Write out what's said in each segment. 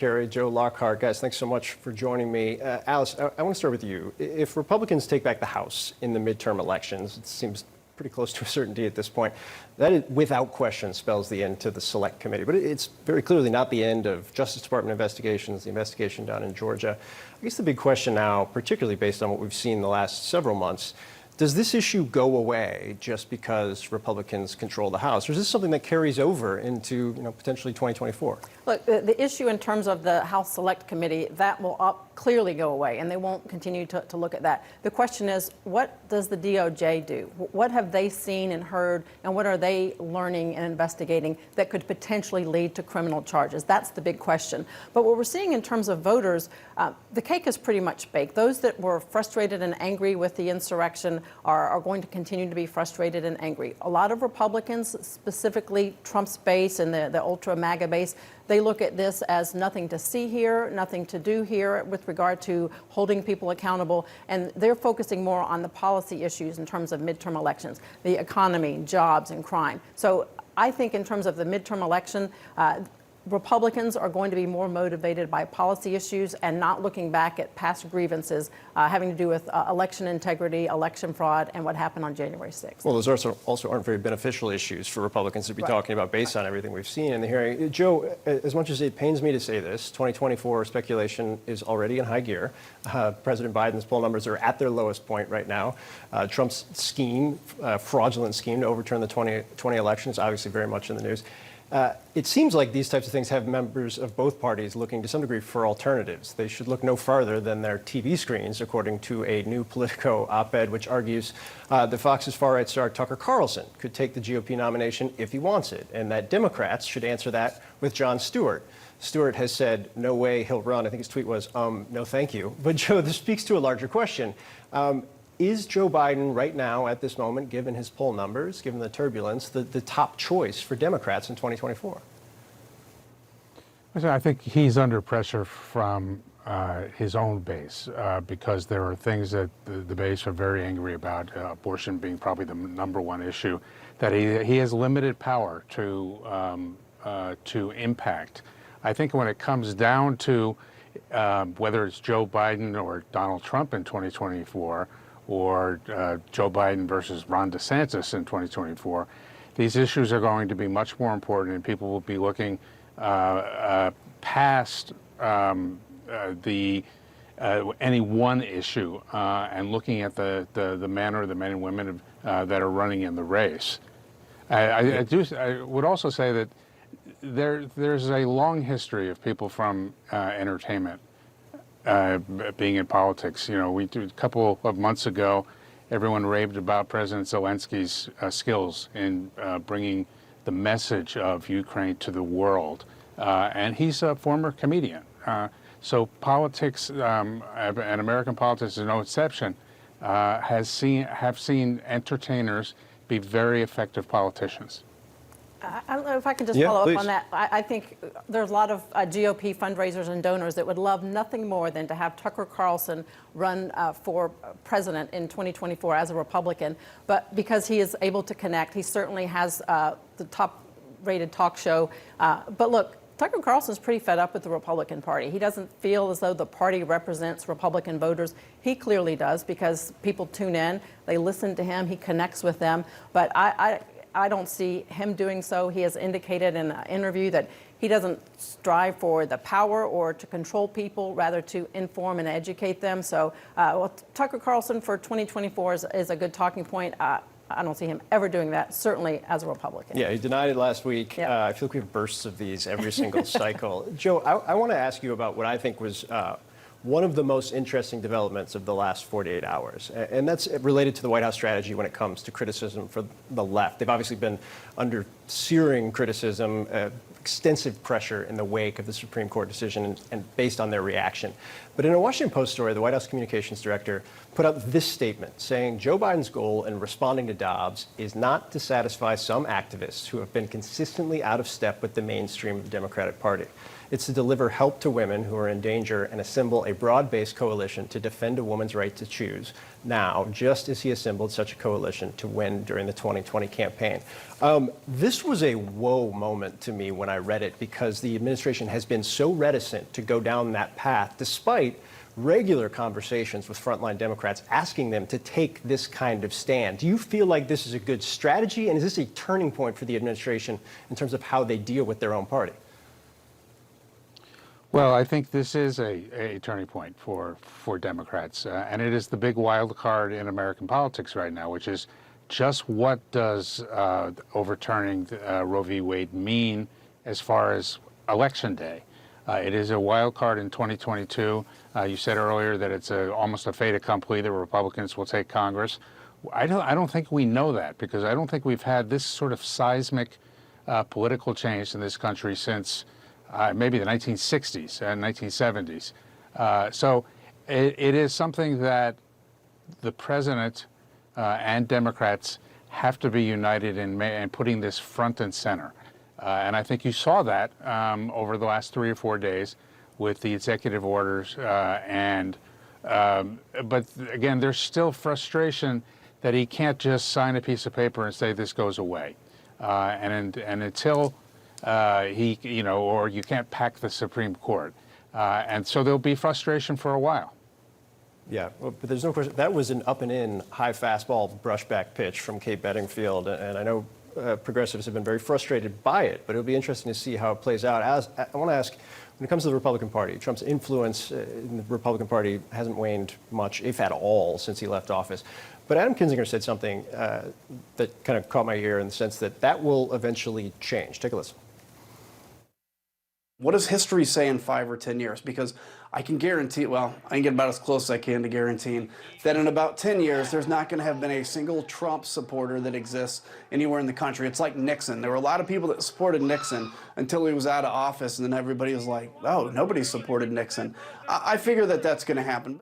Kerry, Joe Lockhart. Guys, thanks so much for joining me. Alice, I want to start with you. If Republicans take back the House in the midterm elections, it seems pretty close to a certainty at this point, that is, without question spells the end to the Select Committee. But it's very clearly not the end of Justice Department investigations, the investigation down in Georgia. I guess the big question now, particularly based on what we've seen the last several months, does this issue go away just because Republicans control the House? Or is this something that carries over into potentially 2024? Look, the issue in terms of the House Select Committee, that will clearly go away, and they won't continue to look at that. The question is, what does the DOJ do? What have they seen and heard, and what are they learning and investigating that could potentially lead to criminal charges? That's the big question. But what we're seeing in terms of voters, the cake is pretty much baked. Those that were frustrated and angry with the insurrection are going to continue to be frustrated and angry. A lot of Republicans, specifically Trump's base and the ultra MAGA base, they look at this as nothing to see here, nothing to do here with regard to holding people accountable, and they're focusing more on the policy issues in terms of midterm elections, the economy, jobs, and crime. So I think in terms of the midterm election, Republicans are going to be more motivated by policy issues and not looking back at past grievances having to do with election integrity, election fraud, and what happened on January 6th. Well, those also aren't very beneficial issues for Republicans to be talking about based on everything we've seen in the hearing. Joe, as much as it pains me to say this, 2024 speculation is already in high gear. President Biden's poll numbers are at their lowest point right now. Trump's scheme, fraudulent scheme to overturn the 2020 election is obviously very much in the news. It seems like these types of things have members of both parties looking to some degree for alternatives. They should look no farther than their TV screens, according to a new Politico op-ed, which argues that Fox's far-right star Tucker Carlson could take the GOP nomination if he wants it, and that Democrats should answer that with Jon Stewart. Stewart has said, no way he'll run. I think his tweet was, no thank you. But Joe, this speaks to a larger question. Is Joe Biden right now, at this moment, given his poll numbers, given the turbulence, the top choice for Democrats in 2024? I think he's under pressure from his own base because there are things that the base are very angry about, abortion being probably the number one issue, that he has limited power to impact. I think when it comes down to whether it's Joe Biden or Donald Trump in 2024, or Joe Biden versus Ron DeSantis in 2024, these issues are going to be much more important, and people will be looking past any one issue and looking at the manner of the men and women that are running in the race. I would also say that there's a long history of people from entertainment being in politics. A couple of months ago, everyone raved about President Zelensky's skills in bringing the message of Ukraine to the world, and he's a former comedian. So politics, and American politics is no exception, have seen entertainers be very effective politicians. I don't know if I can just follow up on that. I think there's a lot of GOP fundraisers and donors that would love nothing more than to have Tucker Carlson run for president in 2024 as a Republican. But because he is able to connect, he certainly has the top-rated talk show. But look, Tucker Carlson's pretty fed up with the Republican Party. He doesn't feel as though the party represents Republican voters. He clearly does, because people tune in, they listen to him, he connects with them. But I don't see him doing so. He has indicated in an interview that he doesn't strive for the power or to control people, rather to inform and educate them. So Tucker Carlson for 2024 is a good talking point. I don't see him ever doing that, certainly as a Republican. Yeah, he denied it last week. Yep. I feel like we have bursts of these every single cycle. Joe, I want to ask you about what I think was one of the most interesting developments of the last 48 hours, and that's related to the White House strategy when it comes to criticism for the left. They've obviously been under searing criticism, extensive pressure in the wake of the Supreme Court decision and based on their reaction. But in a Washington Post story, the White House communications director put out this statement saying Joe Biden's goal in responding to Dobbs is not to satisfy some activists who have been consistently out of step with the mainstream of the Democratic Party. It's to deliver help to women who are in danger and assemble a broad-based coalition to defend a woman's right to choose now, just as he assembled such a coalition to win during the 2020 campaign. This was a whoa moment to me when I read it, because the administration has been so reticent to go down that path, despite regular conversations with frontline Democrats asking them to take this kind of stand. Do you feel like this is a good strategy, and is this a turning point for the administration in terms of how they deal with their own party? Well, I think this is a turning point for Democrats, and it is the big wild card in American politics right now, which is just what does overturning Roe v. Wade mean as far as Election Day? It is a wild card in 2022. You said earlier that it's almost a fait accompli that Republicans will take Congress. I don't think we know that, because I don't think we've had this sort of seismic political change in this country since maybe the 1960s and 1970s. So it is something that the president and Democrats have to be united in putting this front and center. And I think you saw that over the last 3 or 4 days with the executive orders. But again, there's still frustration that he can't just sign a piece of paper and say this goes away. And until he, or you can't pack the Supreme Court. And so there'll be frustration for a while. Yeah, well, but there's no question. That was an up-and-in, high fastball brushback pitch from Kate Bedingfield, and I know progressives have been very frustrated by it, but it'll be interesting to see how it plays out. I want to ask, when it comes to the Republican Party, Trump's influence in the Republican Party hasn't waned much, if at all, since he left office. But Adam Kinzinger said something that kind of caught my ear, in the sense that that will eventually change. Take a listen. What does history say in 5 or 10 years? Because I can guarantee, well, I can get about as close as I can to guaranteeing that in about 10 years, there's not going to have been a single Trump supporter that exists anywhere in the country. It's like Nixon. There were a lot of people that supported Nixon until he was out of office, and then everybody was like, oh, nobody supported Nixon. I figure that that's going to happen.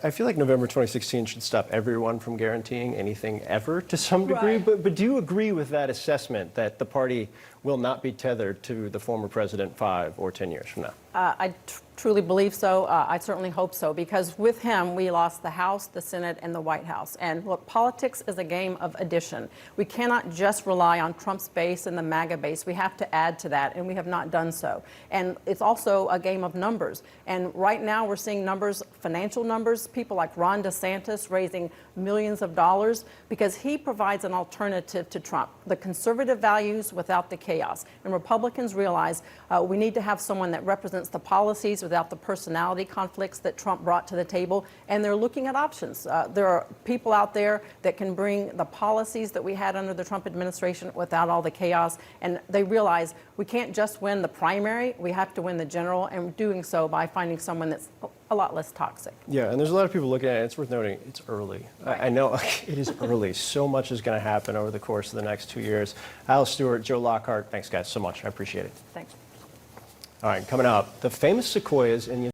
I feel like November 2016 should stop everyone from guaranteeing anything ever, to some degree. Right. But do you agree with that assessment, that the party will not be tethered to the former president 5 or 10 years from now? I truly believe so. I certainly hope so, because with him, we lost the House, the Senate, and the White House. And look, politics is a game of addition. We cannot just rely on Trump's base and the MAGA base. We have to add to that, and we have not done so. And it's also a game of numbers. And right now, we're seeing numbers, financial numbers, people like Ron DeSantis raising millions of dollars, because he provides an alternative to Trump, the conservative values without the chaos. And Republicans realize we need to have someone that represents the policies without the personality conflicts that Trump brought to the table, and they're looking at options. There are people out there that can bring the policies that we had under the Trump administration without all the chaos, and they realize we can't just win the primary, we have to win the general, and doing so by finding someone that's a lot less toxic. Yeah, and there's a lot of people looking at it. It's worth noting, it's early. Right. I know it is early. So much is going to happen over the course of the next 2 years. Al Stewart, Joe Lockhart, thanks guys so much. I appreciate it. Thanks. All right, coming up, the famous sequoias in